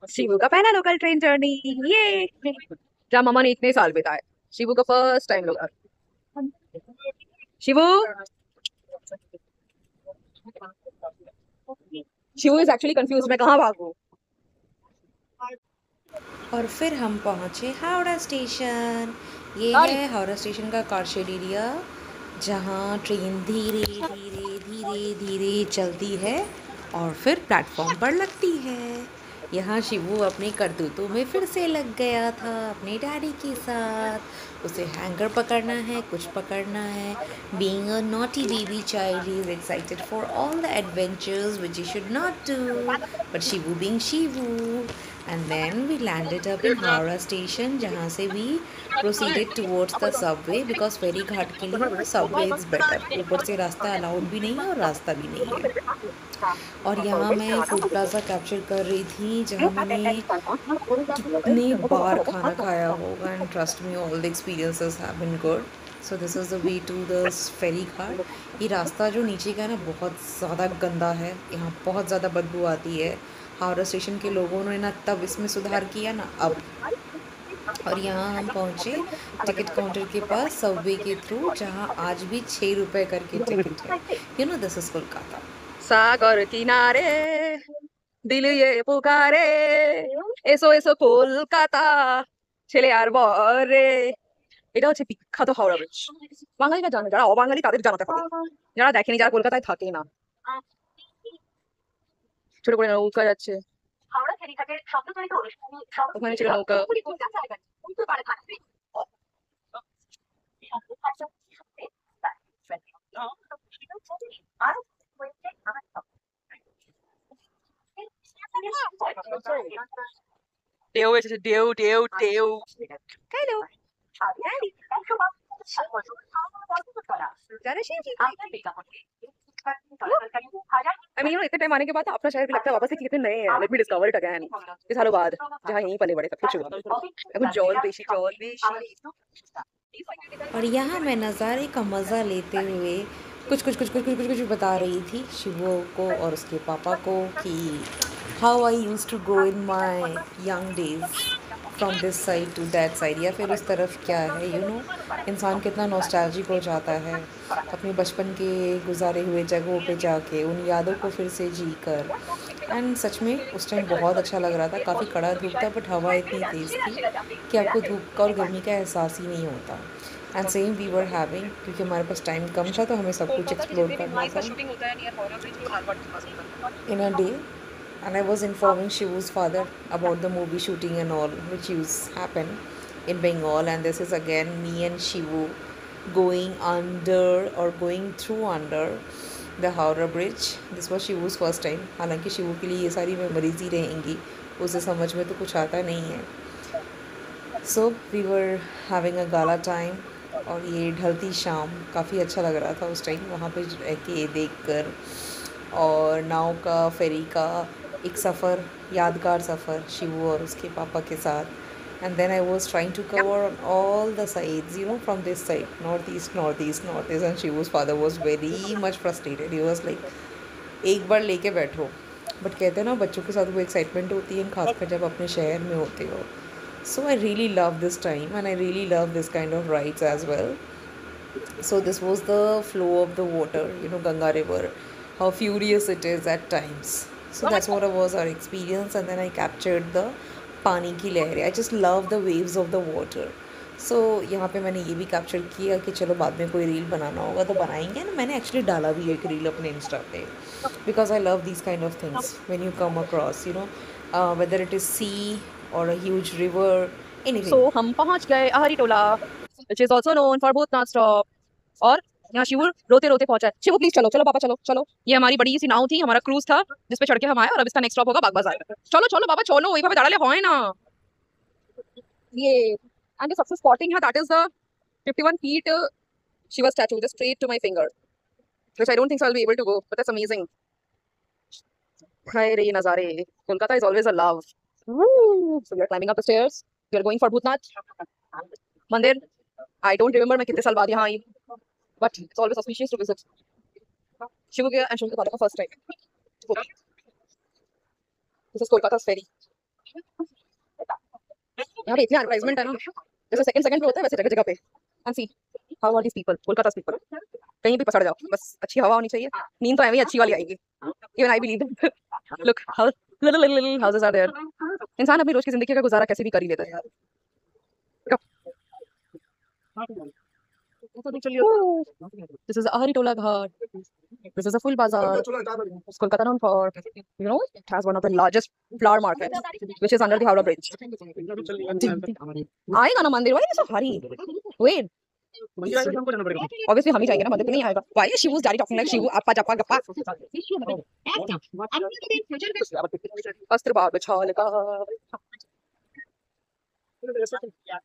शिवू का पहला local train journey, ये जहाँ मम्मा ने इतने साल बिताए। शिवू का first time local. Shivu, Shivu is actually confuse, मैं कहाँ भागूं। और फिर हम पहुँचे हावड़ा स्टेशन। ये सॉरी। है हावड़ा स्टेशन का कारशेड एरिया, जहाँ ट्रेन धीरे धीरे धीरे धीरे चलती है और फिर प्लेटफॉर्म पर लगती है। यहाँ शिवू अपने करतूतों में फिर से लग गया था अपने डैडी के साथ। उसे हैंगर पकड़ना है, कुछ पकड़ना है। Being a naughty baby child, he is excited for all the adventures which he should not do, but Shivu being Shivu. And then we landed up in Howrah station, जहाँ से we proceeded towards the subway because फेरी घाट के लिए subway is better। ऊपर से रास्ता allowed भी नहीं है और रास्ता भी नहीं है। और यहाँ मैं फूड प्लाज़ा कैप्चर कर रही थी, जहाँ मैंने कितने बार खाना खाया होगा। And trust me, all the experiences have been good. So this is the way to the ferry ghat. ये रास्ता जो नीचे का है ना, बहुत ज़्यादा गंदा है। यहाँ बहुत ज़्यादा बदबू आती है। हावड़ा स्टेशन के लोगों ने ना तब इसमें सुधार किया ना अब। और यहाँ हम पहुँचे टिकट काउंटर के पास सबवे के थ्रू, जहाँ आज भी 6 रुपए करके टिकट है। You know this is Kolkata. सागर किनारे दिल ये पुकारे, এসো এসো কলকাতা, ছেলে আর বরে। এটা হচ্ছে বিখ্যাত হাওড়া ব্রিজ। বাঙালিরা জানে, যারা অবাঙালি তাদের জানাতে হবে, যারা দেখেনি, যারা কলকাতায় থাকে না। ছোট করে নৌকা যাচ্ছে, ওখানে ছিল নৌকা। ঢেউ এসেছে, ঢেউ ঢেউ ঢেউ। হ্যালো ড্যাডি, जाना चाहिए। आई मीन इतने टाइम आने के बाद अपना शहर भी लगता है वापस से कितने नए हैं। Let me discover it again. इस सालों बाद जहाँ यहीं पले बड़े सब कुछ हुआ। এখন জল বেশি, জল বেশি। और यहाँ मैं नज़ारे का मज़ा लेते हुए कुछ बता रही थी शिवो को और उसके पापा को कि how I use to go in my young days from this side to that side, या फिर उस तरफ क्या है। यू नो, इंसान कितना नॉस्टैल्जिक हो जाता है अपने बचपन के गुजारे हुए जगहों पे जाके, उन यादों को फिर से जी कर। एंड सच में उस टाइम बहुत अच्छा लग रहा था। काफ़ी कड़ा धूप था, बट हवा इतनी तेज़ थी कि आपको धूप का और गर्मी का एहसास ही नहीं होता। And same we were having, क्योंकि हमारे पास टाइम कम था तो हमें सब कुछ कोलकाता के एक्सप्लोर जितने भी करना मॉल का था शूटिंग होता है नियर हावड़ा ब्रिज, वो आरपाट के पास होता है। in a day. And I was informing Shivu's father about the movie shooting and all, which used happen in Bengal. And this is again me and Shivu going under or going through under the Howrah Bridge. This was Shivu's first time. हालांकि शिवू के लिए ये सारी memories ही रहेंगी, उसे समझ में तो कुछ आता नहीं है। So we were having a gala time, और ये ढलती शाम काफ़ी अच्छा लग रहा था उस टाइम वहाँ पे रह के देख कर। और नाव का, फेरी का एक सफ़र, यादगार सफ़र शिवू और उसके पापा के साथ। And then I was trying to cover on all the sides, you know, from this side, north east north east north east. And Shivu's father was very much frustrated. He was like, एक बार लेके बैठो। But कहते हैं ना, बच्चों के साथ वो एक्साइटमेंट होती है, खासकर जब अपने शहर में होते हो। So I really love this time and I really love this kind of rides as well. So this was the flow of the water, you know, Ganga River, how furious it is at times. So that's what was our experience, and then I captured the पानी की लहरें. I just love the waves of the water. So यहाँ पे मैंने ये भी capture किया कि चलो बाद में कोई रील बनाना होगा तो बनाएंगे ना। मैंने एक्चुअली डाला भी एक रील अपने इंस्टा पे, because I love these kind of things when you come across, you know, whether it is sea और a huge river, so anything. हम पहुंच गए Ahiri Tola, which is also known for Bhootnath stop. और यहाँ शिवू रोते रोते पहुंचा है। शिवू प्लीज चलो, चलो पापा, चलो चलो। ये हमारी बड़ी सी नाव थी, हमारा क्रूज था, जिस पे चढ़ के हम आए, और अब इसका नेक्स्ट स्टॉप होगा बाग बाजार। चलो चलो बाबा चलो, वही पे दाঁড়ালে হয় না। ये एंड सबसे स्पॉटिंग है, that is the 51 feet Shiva statue just straight to my finger, which I don't think so I'll be able to go, but that's amazing. हाय रे ये नज़ारे, Kolkata is always a love. Woo! So we are climbing up the stairs. We are going for Bhutnath मंदिर। I don't remember मैं कितने साल बाद यहाँ आई, but it's always auspicious to visit. Shibu के and शिवू के father का first time. This is Kolkata's ferry. यहाँ पे इतना एडवर्टाइजमेंट है ना, जैसे सेकंड सेकंड पे होता है वैसे जगह जगह पे। And see how are these people, Kolkata people. कहीं भी पसड़ जाओ, बस अच्छी हवा होनी चाहिए। नींद तो ऐਵੇਂ अच्छी वाली आएगी। Even I believe that. Look how little little houses are there. इंसान अपनी रोज की जिंदगी का गुजारा कैसे भी कर ही लेता है यार। This is Aharitola Ghat. This is a full bazaar. It's Kolkata known for, it has one of the largest flower markets, which is under the Howrah Bridge. आएगा ना मंदिर, why is so hurry? Wait. Obviously हम ही जाएंगे ना, मंदिर तो नहीं आएगा. Why is Shivu's daddy talking like Shivu? Appa Jappa Gappa. अस्त्र बाग बिछा लगा.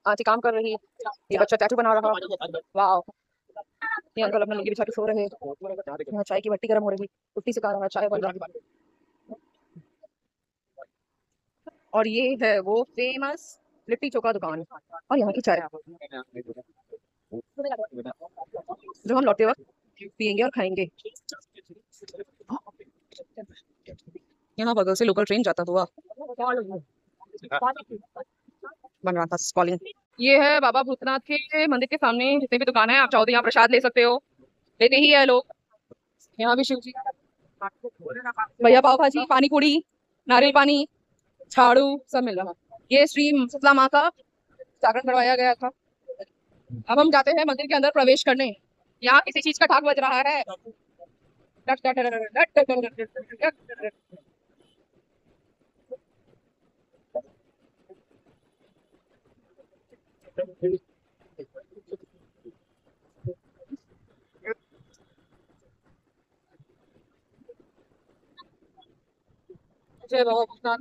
आंटी काम कर रही, ये बच्चा टैटू बना रहा. वाओ. ये अंकल अपना लुंगी बिछा के सो रहे हैं। यहाँ चाय की भट्टी गर्म हो रही, कुट्टी सिखा रहा है, चाय बन रहा है। और ये है वो फेमस लिट्टी चोखा दुकान और यहाँ की चाय जो हम लौटते वक्त पियेंगे और खाएंगे। यहाँ बगल से लोकल ट्रेन जाता हुआ बन रहा था स्कॉलिंग। ये है बाबा भूतनाथ के मंदिर के सामने जितने भी दुकान है, आप चाहो तो यहाँ प्रसाद ले सकते हो, लेते ही है लोग। यहाँ भी शिव जी, भैया पाव भाजी, पानी पूरी, नारियल पानी, झाड़ू सब मिल रहा है। ये श्री शीतला माँ का जागरण करवाया गया था। अब हम जाते हैं मंदिर के अंदर प्रवेश करने। यहाँ किसी चीज का ठाक बज रहा है। जय बाबा भूतनाथ।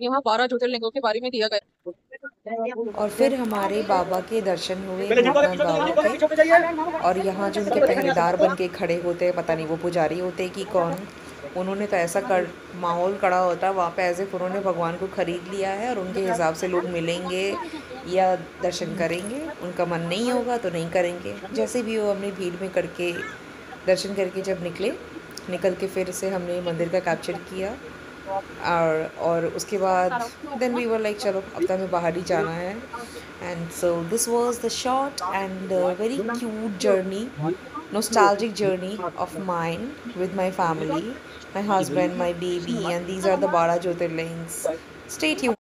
यहाँ 12 ज्योतिर्लिंगों के बारे में दिया गया। और फिर हमारे बाबा के दर्शन हुए भूतनाथ बाबा के। और यहाँ जो उनके पहरेदार बन के खड़े होते हैं, पता नहीं वो पुजारी होते हैं कि कौन, उन्होंने तो ऐसा माहौल खड़ा होता है वहाँ पे एज इफ उन्होंने भगवान को खरीद लिया है और उनके हिसाब से लोग मिलेंगे या दर्शन करेंगे। उनका मन नहीं होगा तो नहीं करेंगे। जैसे भी वो अपनी भीड़ में करके दर्शन करके जब निकल के फिर से हमने मंदिर का कैप्चर किया। और उसके बाद देन वी वर लाइक चलो अब तो हमें बाहर ही जाना है। And so this was the short and very cute journey, nostalgic journey of mine with my family, my husband, my baby, and these are the 12 Jyotirlings. Stay tuned.